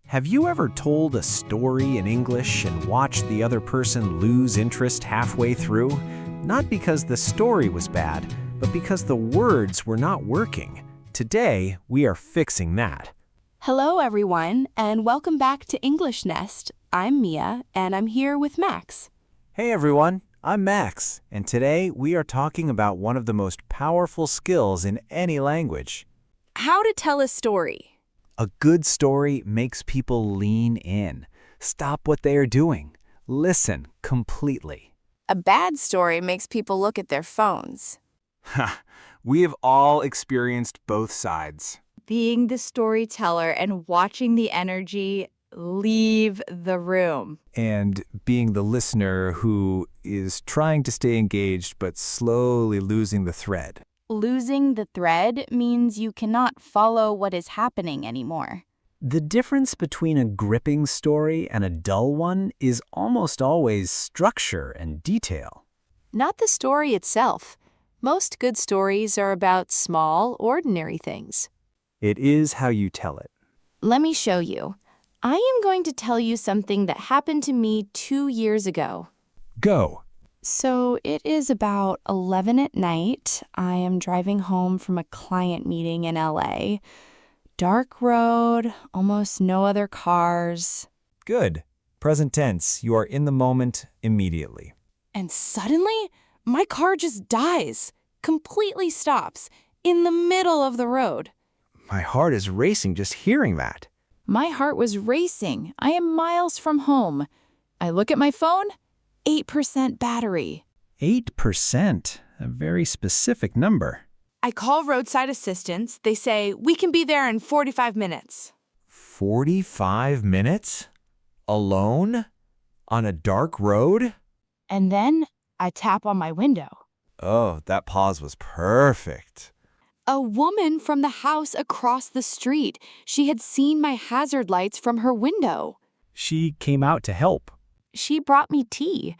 Have you ever told a story in English and watched the other person lose interest halfway through? Not because the story was bad, but because the words were not working. Today, we are fixing that. Hello, everyone, and welcome back to English Nest. I'm Mia, and I'm here with Max. Hey everyone, I'm Max, and today we are talking about one of the most powerful skills in any language. How to tell a story. A good story makes people lean in, stop what they are doing, listen completely. A bad story makes people look at their phones. We have all experienced both sides. Being the storyteller and watching the energy leave the room. And being the listener who is trying to stay engaged but slowly losing the thread. Losing the thread means you cannot follow what is happening anymore. The difference between a gripping story and a dull one is almost always structure and detail. Not the story itself. Most good stories are about small, ordinary things. It is how you tell it. Let me show you. I am going to tell you something that happened to me 2 years ago. Go. So it is about 11 at night. I am driving home from a client meeting in LA. Dark road, almost no other cars. Good. Present tense, you are in the moment immediately. And suddenly, my car just dies, completely stops, in the middle of the road. My heart is racing just hearing that. My heart was racing. I am miles from home. I look at my phone, 8% battery. 8%, a very specific number. I call roadside assistance. They say, we can be there in 45 minutes. 45 minutes? Alone? On a dark road? And then I tap on my window. Oh, that pause was perfect. A woman from the house across the street. She had seen my hazard lights from her window. She came out to help. She brought me tea,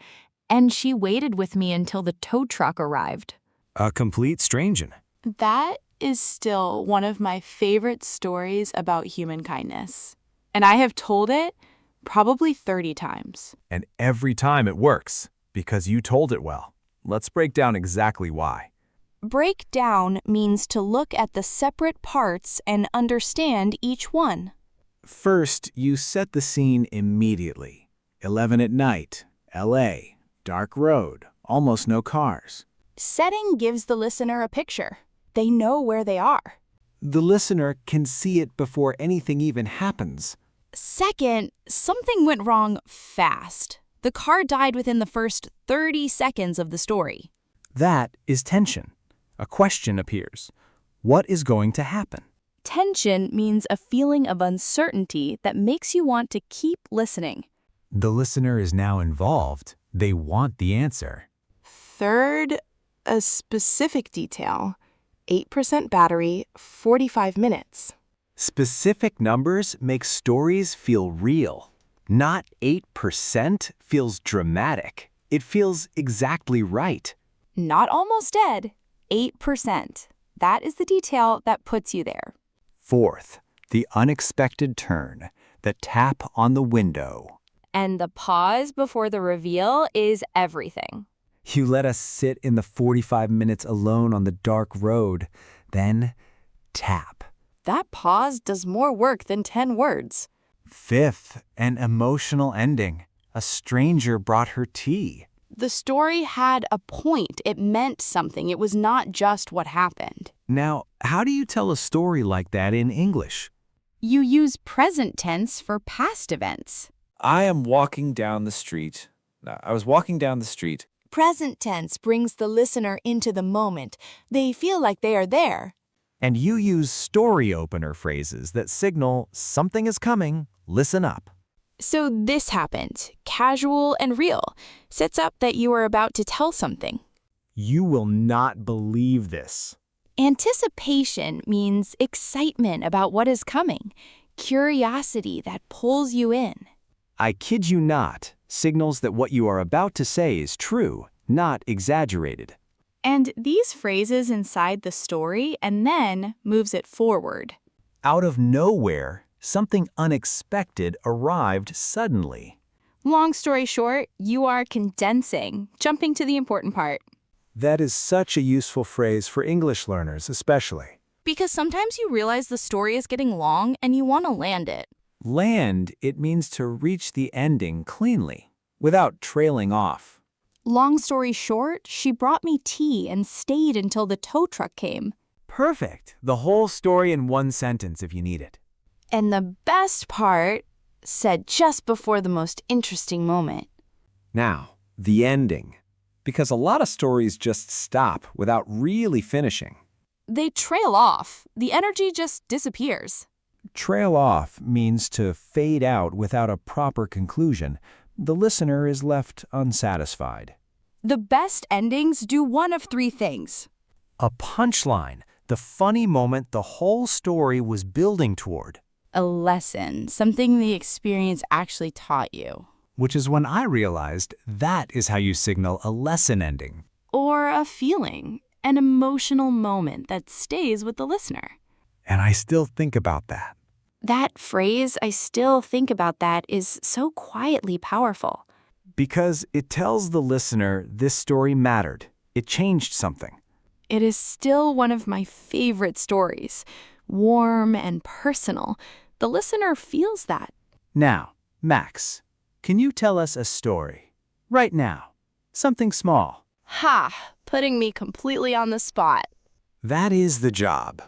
and she waited with me until the tow truck arrived. A complete stranger. That is still one of my favorite stories about human kindness. And I have told it probably 30 times. And every time it works, because you told it well. Let's break down exactly why. Break down means to look at the separate parts and understand each one. First, you set the scene immediately. 11 at night, LA, dark road, almost no cars. Setting gives the listener a picture. They know where they are. The listener can see it before anything even happens. Second, something went wrong fast. The car died within the first 30 seconds of the story. That is tension. A question appears. What is going to happen? Tension means a feeling of uncertainty that makes you want to keep listening. The listener is now involved. They want the answer. Third, a specific detail. 8% battery, 45 minutes. Specific numbers make stories feel real. Not 8% feels dramatic. It feels exactly right. Not almost dead, 8%. That is the detail that puts you there. Fourth, the unexpected turn, the tap on the window. And the pause before the reveal is everything. You let us sit in the 45 minutes alone on the dark road, then tap. That pause does more work than 10 words. Fifth, an emotional ending. A stranger brought her tea. The story had a point. It meant something. It was not just what happened. Now, how do you tell a story like that in English? You use present tense for past events. I was walking down the street. Present tense brings the listener into the moment. They feel like they are there. And you use story opener phrases that signal something is coming, listen up. So this happened, casual and real, sets up that you are about to tell something. You will not believe this. Anticipation means excitement about what is coming, curiosity that pulls you in. I kid you not, signals that what you are about to say is true, not exaggerated. And these phrases inside the story and then moves it forward. Out of nowhere, Something unexpected arrived suddenly. Long story short, you are condensing, jumping to the important part. That is such a useful phrase for English learners, especially. Because sometimes you realize the story is getting long and you want to land it. Land, it means to reach the ending cleanly, without trailing off. Long story short, she brought me tea and stayed until the tow truck came. Perfect. The whole story in one sentence if you need it. And the best part, said just before the most interesting moment. Now, the ending. Because a lot of stories just stop without really finishing. They trail off. The energy just disappears. Trail off means to fade out without a proper conclusion. The listener is left unsatisfied. The best endings do one of three things. A punchline, the funny moment the whole story was building toward. A lesson, something the experience actually taught you. Which is when I realized that is how you signal a lesson ending. Or a feeling, an emotional moment that stays with the listener. And I still think about that. That phrase, I still think about that, is so quietly powerful. Because it tells the listener this story mattered. It changed something. It is still one of my favorite stories. Warm and personal. The listener feels that. Now, Max, can you tell us a story? Right now. Something small. Ha! Putting me completely on the spot. That is the job.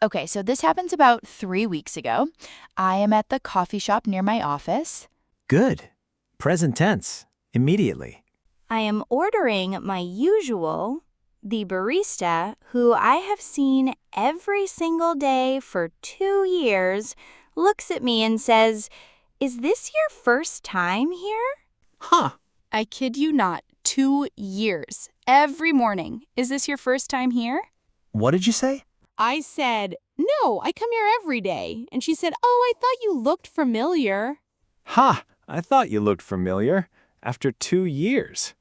Okay, so this happens about 3 weeks ago. I am at the coffee shop near my office. Good. Present tense. Immediately. I am ordering my usual. The barista, who I have seen every single day for 2 years, looks at me and says, "Is this your first time here?" Huh. I kid you not, 2 years. Every morning. Is this your first time here? What did you say? I said, no, I come here every day. And she said, oh, I thought you looked familiar. Ha! I thought you looked familiar. After 2 years.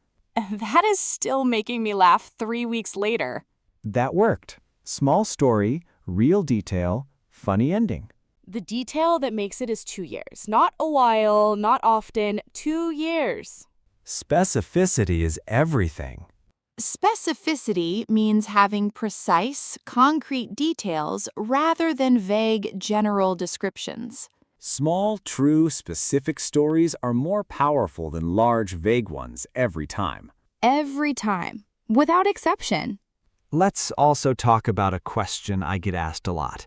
That is still making me laugh 3 weeks later. That worked. Small story, real detail, funny ending. The detail that makes it is 2 years. Not a while, not often, 2 years. Specificity is everything. Specificity means having precise, concrete details rather than vague, general descriptions. Small, true, specific stories are more powerful than large, vague ones every time. Every time, without exception. Let's also talk about a question I get asked a lot.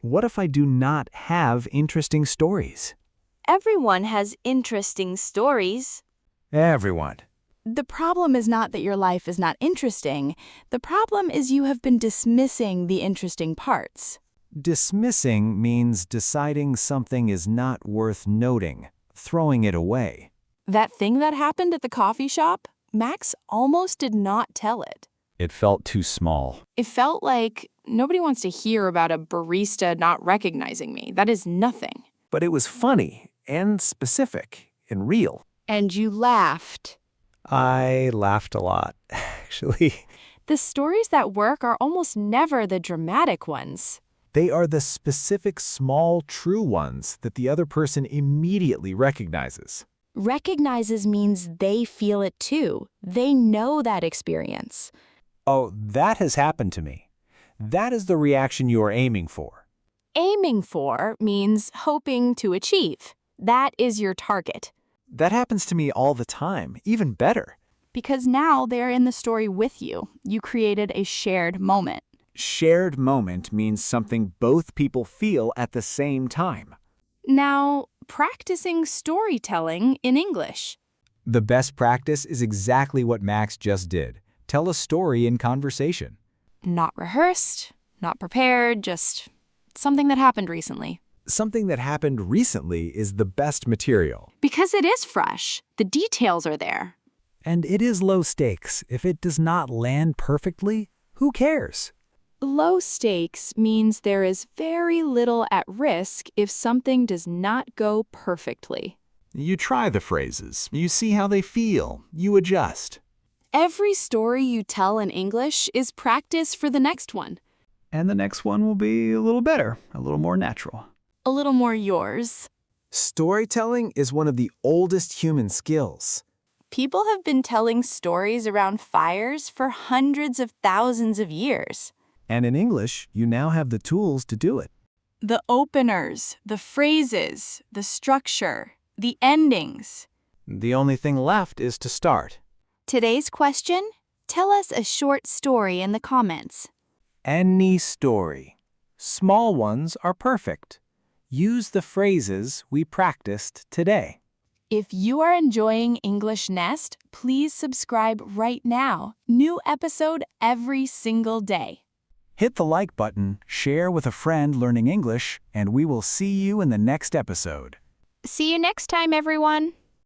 What if I do not have interesting stories? Everyone has interesting stories. Everyone. The problem is not that your life is not interesting. The problem is you have been dismissing the interesting parts. Dismissing means deciding something is not worth noting, throwing it away. That thing that happened at the coffee shop, Max almost did not tell it. It felt too small. It felt like nobody wants to hear about a barista not recognizing me. That is nothing. But it was funny and specific and real. And you laughed. I laughed a lot, actually. The stories that work are almost never the dramatic ones. They are the specific, small, true ones that the other person immediately recognizes. Recognizes means they feel it too. They know that experience. Oh, that has happened to me. That is the reaction you are aiming for. Aiming for means hoping to achieve. That is your target. That happens to me all the time, even better. Because now they're in the story with you. You created a shared moment. Shared moment means something both people feel at the same time. Now, practicing storytelling in English. The best practice is exactly what Max just did. Tell a story in conversation. Not rehearsed, not prepared, just something that happened recently. Something that happened recently is the best material. Because it is fresh. The details are there. And it is low stakes. If it does not land perfectly, who cares? Low stakes means there is very little at risk if something does not go perfectly. You try the phrases, you see how they feel, you adjust. Every story you tell in English is practice for the next one. And the next one will be a little better, a little more natural. A little more yours. Storytelling is one of the oldest human skills. People have been telling stories around fires for hundreds of thousands of years. And in English, you now have the tools to do it. The openers, the phrases, the structure, the endings. The only thing left is to start. Today's question? Tell us a short story in the comments. Any story. Small ones are perfect. Use the phrases we practiced today. If you are enjoying English Nest, please subscribe right now. New episode every single day. Hit the like button, share with a friend learning English, and we will see you in the next episode. See you next time, everyone.